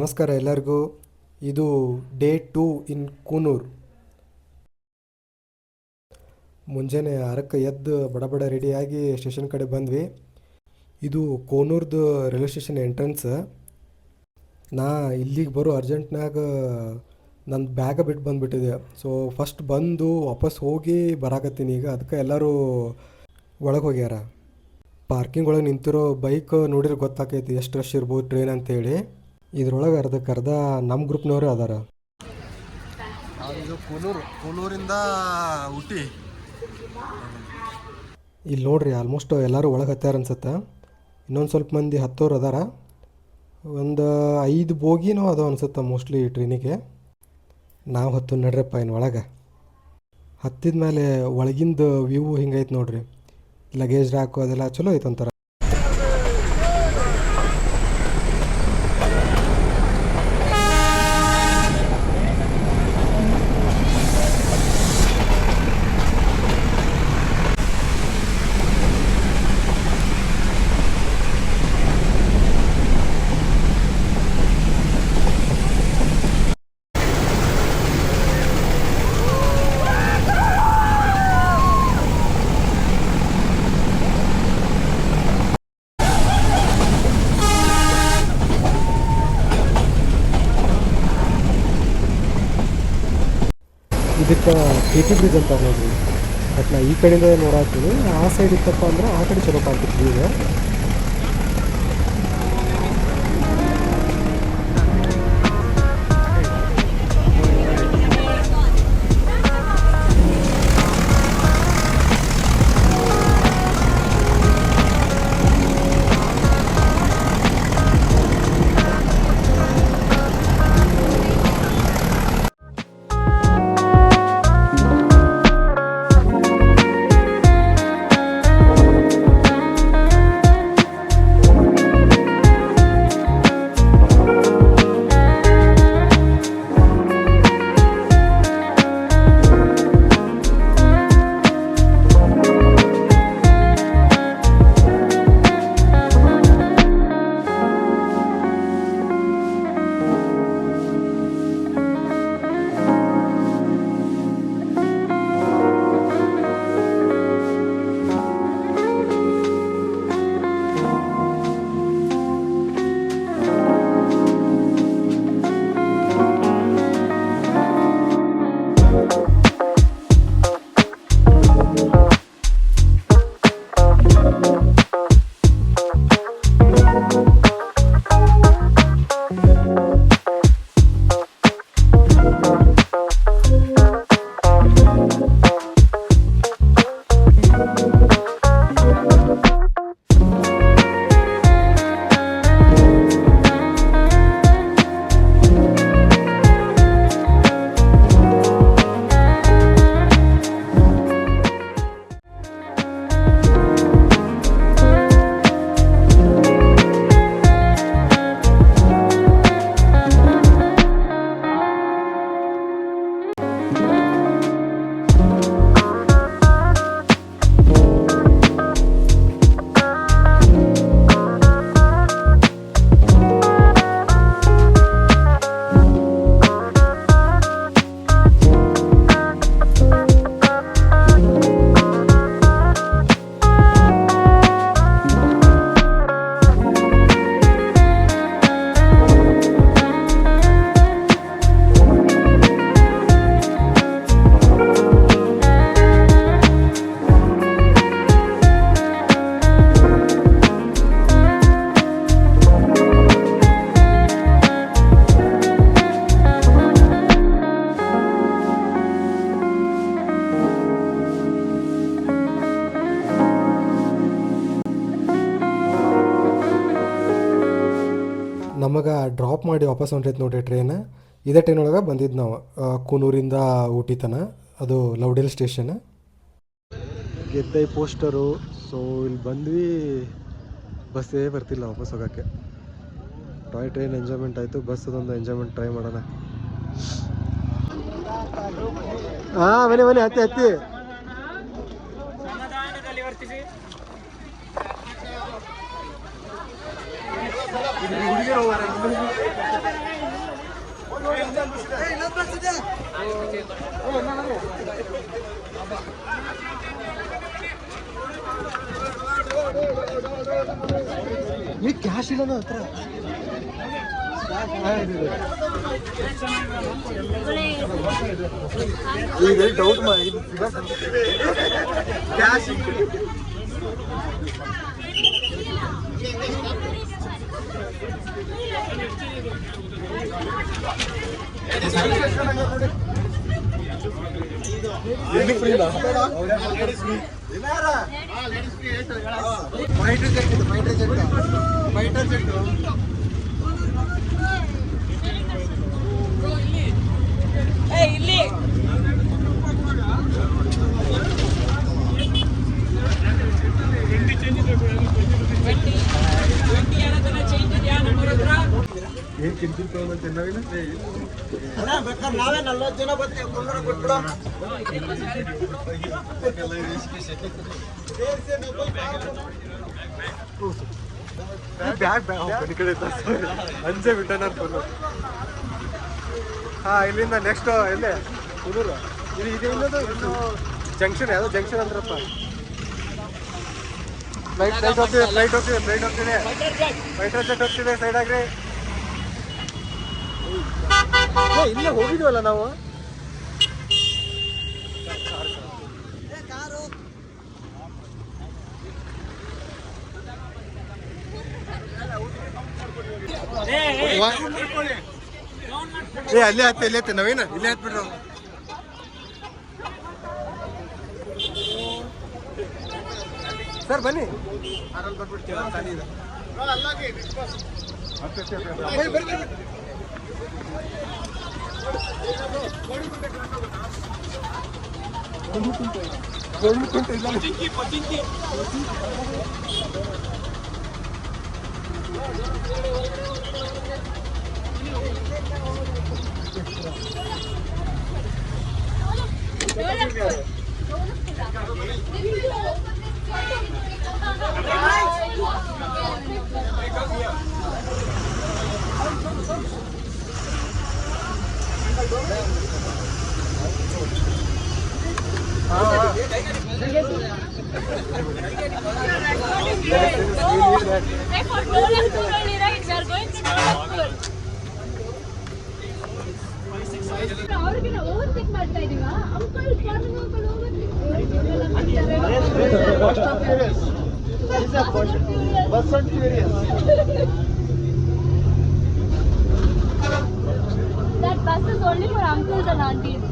ನಮಸ್ಕಾರ ಎಲ್ಲರಿಗೂ. ಇದು ಡೇ 2 ಇನ್ ಕೂನೂರ್. ಮುಂಜಾನೆ 6ಕ್ಕೆ ಎದ್ದು ಬಡ ರೆಡಿಯಾಗಿ ಸ್ಟೇಷನ್ ಕಡೆ ಬಂದ್ವಿ. ಇದು ಕೂನೂರ್ದು ರೈಲ್ವೆ ಸ್ಟೇಷನ್ ಎಂಟ್ರೆನ್ಸ್. ನಾ ಇಲ್ಲಿಗೆ ಬರೋ ಅರ್ಜೆಂಟ್ನಾಗ ನನ್ನ ಬ್ಯಾಗ ಬಿಟ್ಟು ಬಂದುಬಿಟ್ಟಿದೆ. ಸೊ ಫಸ್ಟ್ ಬಂದು ವಾಪಸ್ ಹೋಗಿ ಬರಾಕತ್ತೀನಿ ಈಗ. ಅದಕ್ಕೆ ಎಲ್ಲರೂ ಒಳಗೆ ಹೋಗ್ಯಾರ. ಪಾರ್ಕಿಂಗ್ ಒಳಗೆ ನಿಂತಿರೋ ಬೈಕ್ ನೋಡಿದ್ರೆ ಗೊತ್ತಾಕೈತಿ ಎಷ್ಟು ರಶ್ ಇರ್ಬೋದು ಟ್ರೈನ್ ಅಂತೇಳಿ. ಇದ್ರೊಳಗೆ ಅರ್ಧ ನಮ್ಮ ಗ್ರೂಪ್ನವರು ಅದಾರ. ಇದು ಕೂನೂರಿಂದ ಊಟಿ. ಇಲ್ಲಿ ನೋಡ್ರಿ, ಆಲ್ಮೋಸ್ಟ್ ಎಲ್ಲರೂ ಒಳಗೆ ಹತ್ತಾರ ಅನ್ಸುತ್ತೆ. ಇನ್ನೊಂದು ಸ್ವಲ್ಪ ಮಂದಿ ಹತ್ತೋರು ಅದಾರ. ಒಂದು 5 ಬೋಗಿನೂ ಅದಾವ ಅನ್ಸುತ್ತೆ ಮೋಸ್ಟ್ಲಿ ಟ್ರೈನಿಗೆ. ನಾವು ಹತ್ತು ನಡ್ರಪ್ಪ ಇನ್ನು ಒಳಗೆ. ಹತ್ತಿದ ಮೇಲೆ ಒಳಗಿಂದ ವ್ಯೂ ಹಿಂಗೈತೆ ನೋಡ್ರಿ. ಲಗೇಜ್ ರಾಕು ಅದೆಲ್ಲ ಚಲೋ ಐತೆ ಒಂಥರ. ಇದಕ್ಕೆ ಕೆ ಟಿ ಬ್ರಿಡ್ಜ್ ಅಂತ ನೋಡ್ರಿ. ಬಟ್ ನಾ ಈ ಕಡೆಯಿಂದ ನೋಡಾಕ್ತೀವಿ. ಆ ಸೈಡ್ ಇತ್ತಪ್ಪ ಅಂದ್ರೆ ಆ ಕಡೆ ಚಲೋ ಕಾಣ್ತಿದ್ವಿ. ಈಗ ನಮಗೆ ಡ್ರಾಪ್ ಮಾಡಿ ವಾಪಸ್ ಹೊಂಟೈತೆ ನೋಡಿರಿ ಟ್ರೈನ್. ಇದೇ ಟ್ರೈನ್ ಒಳಗೆ ಬಂದಿದ್ದು ನಾವು ಕೂನೂರಿಂದ ಊಟಿ ತನ. ಅದು ಲೌಡಿಲ್ ಸ್ಟೇಷನ್. ಗೆದ್ದೈ ಪೋಸ್ಟರು. ಸೊ ಇಲ್ಲಿ ಬಂದ್ವಿ, ಬಸ್ಸೇ ಬರ್ತಿಲ್ಲ ವಾಪಸ್ ಹೋಗೋಕ್ಕೆ. ಟಾಯ್ ಟ್ರೈನ್ ಎಂಜಾಯ್ಮೆಂಟ್ ಆಯಿತು, ಬಸ್ ಅದೊಂದು ಎಂಜಾಯ್ಮೆಂಟ್ ಟ್ರೈ ಮಾಡೋಣ. ಹಾಂ ಬನ್ನಿ ಹತ್ತಿ ಸಮಾಧಾನದಲ್ಲಿ ವರ್ತಿಸಿ. ಈ ಕ್ಯಾಶ್ ಇಲ್ಲ ನನ್ನ ಹತ್ರ. ಈಗ ಡೌಟ್ ಮಾಡಿ ಕ್ಯಾಶ್ ಫೈಟರ್ ಜೆಟ್ ಇಲ್ಲಿ ಏನ್ ಕಿಂಚಿನ್ ತಗೊಂಬಂತೆ ನಾವಿನ ನಾವೇ 40 ಜನ ಬರ್ತೀವಿ ಕೊಟ್ಬಿಡ. ಬ್ಯಾಗ್ ಬ್ಯಾಗ್ ಕಡೆ ಅಂಜೆ ಬಿಟ್ಟ ನಾನು ಫೋನು. ಹಾಂ ಇಲ್ಲಿಂದ ನೆಕ್ಸ್ಟ್ ಎಲ್ಲೇ ಕುದೂರು ಇದು ಇದೆ ಇನ್ನೊಂದು ಇನ್ನು ಜಂಕ್ಷನ್ ಯಾವುದೋ ಜಂಕ್ಷನ್ ಅಂದ್ರಪ್ಪ. ಫ್ಲೈಟ್ ಹೋಗ್ತಿದೆ ಫೈಟರ್ ಜೆಟ್ ಹೋಗ್ತಿದೆ ಸೈಡ್ ಆಗ್ರಿ. ಇಲ್ಲೇ ಹೋಗಿದ್ವಲ್ಲ ನಾವು. ಅಲ್ಲೇ ಹತ್ತೆ ನವೀನ ಇಲ್ಲೇ ಹತ್ಬಿಟ್ರು. ಸರ್ ಬನ್ನಿ ಅವ್ರಿಗೆ ಓವರ್ಟೇಕ್ ಮಾಡ್ತಾ ಇದೀವಾ uncle That bus is only for uncles and aunties.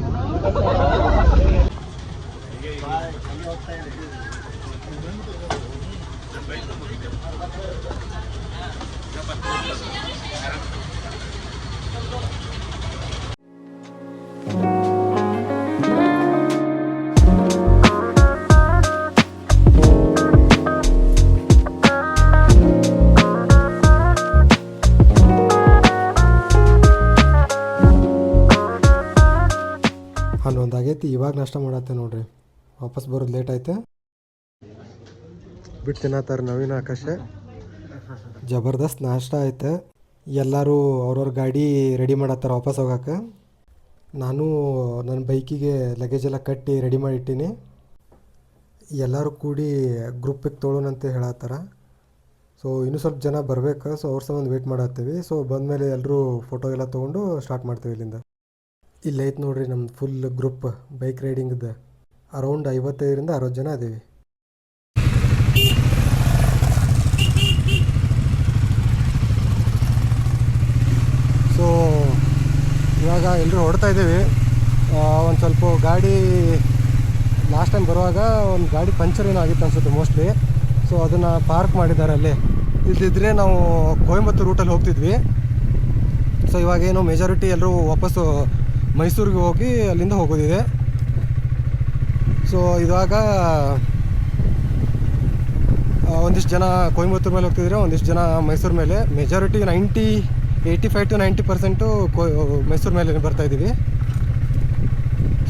ಆಗೈತಿ. ಇವಾಗ ನಾಷ್ಟ ಮಾಡತ್ತೆ ನೋಡ್ರಿ. ವಾಪಸ್ ಬರೋದು ಲೇಟ್ ಐತೆ. ಬಿಟ್ಟು ತಿನ್ನತ್ತಾರ ನವೀನ ಆಕಾಶ. ಜಬರ್ದಸ್ತ್ ನಾಷ್ಟ ಐತೆ. ಎಲ್ಲರೂ ಅವ್ರವ್ರ ಗಾಡಿ ರೆಡಿ ಮಾಡತ್ತಾರ ವಾಪಸ್ ಹೋಗಕ್ಕೆ. ನಾನು ನನ್ನ ಬೈಕಿಗೆ ಲಗೇಜ್ ಎಲ್ಲ ಕಟ್ಟಿ ರೆಡಿ ಮಾಡಿಟ್ಟೀನಿ. ಎಲ್ಲರೂ ಕೂಡಿ ಗ್ರೂಪಿಗೆ ತೊಗೊಳೋಣಂತ ಹೇಳತ್ತಾರ. ಸೊ ಇನ್ನೂ ಸ್ವಲ್ಪ ಜನ ಬರಬೇಕು. ಸೊ ಅವ್ರ ಸಂಬಂಧ ವೇಟ್ ಮಾಡತ್ತೀವಿ. ಸೊ ಬಂದಮೇಲೆ ಎಲ್ಲರೂ ಫೋಟೋ ಎಲ್ಲ ತೊಗೊಂಡು ಸ್ಟಾರ್ಟ್ ಮಾಡ್ತೀವಿ ಇಲ್ಲಿಂದ. ಇಲ್ಲೈತೆ ನೋಡ್ರಿ ನಮ್ದು ಫುಲ್ ಗ್ರೂಪ್ ಬೈಕ್ ರೈಡಿಂಗ್ದು. ಅರೌಂಡ್ 55ರಿಂದ 60 ಜನ ಅದೀವಿ. ಸೊ ಇವಾಗ ಎಲ್ಲರೂ ಹೊಡ್ತಾ ಇದ್ದೀವಿ. ಒಂದು ಸ್ವಲ್ಪ ಗಾಡಿ ಲಾಸ್ಟ್ ಟೈಮ್ ಬರುವಾಗ ಒಂದು ಗಾಡಿ ಪಂಚರ್ ಏನೋ ಆಗಿತ್ತು ಅನಿಸುತ್ತೆ ಮೋಸ್ಟ್ಲಿ. ಸೊ ಅದನ್ನು ಪಾರ್ಕ್ ಮಾಡಿದ್ದಾರೆ ಅಲ್ಲಿ. ಇಲ್ದಿದ್ರೆ ನಾವು ಕೊಯಂಬತ್ತೂರು ರೂಟಲ್ಲಿ ಹೋಗ್ತಿದ್ವಿ. ಸೊ ಇವಾಗೇನು ಮೆಜಾರಿಟಿ ಎಲ್ಲರೂ ವಾಪಸ್ಸು ಮೈಸೂರಿಗೆ ಹೋಗಿ ಅಲ್ಲಿಂದ ಹೋಗೋದಿದೆ. ಸೊ ಇವಾಗ ಒಂದಿಷ್ಟು ಜನ ಕೊಯಂಬತ್ತೂರು ಮೇಲೆ ಹೋಗ್ತಿದ್ರೆ, ಒಂದಿಷ್ಟು ಜನ ಮೈಸೂರು ಮೇಲೆ. ಮೆಜಾರಿಟಿ 85 to 90% ಮೈಸೂರು ಮೇಲೆ ಬರ್ತಾಯಿದ್ದೀವಿ.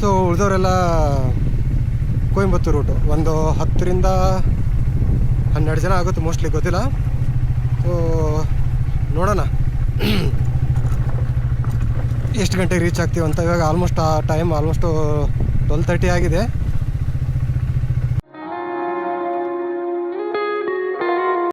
ಸೊ ಉಳಿದವರೆಲ್ಲ ಕೊಯಂಬತ್ತೂರು ರೂಟು. ಒಂದು 10ರಿಂದ 12 ಜನ ಆಗುತ್ತೆ ಮೋಸ್ಟ್ಲಿ, ಗೊತ್ತಿಲ್ಲ. ಸೊ ನೋಡೋಣ ಎಷ್ಟು ಗಂಟೆಗೆ ರೀಚ್ ಆಗ್ತೀವಿ ಅಂತ. ಇವಾಗ ಆಲ್ಮೋಸ್ಟ್ ಆ ಟೈಮ್ ಆಲ್ಮೋಸ್ಟು 12:30 ಆಗಿದೆ.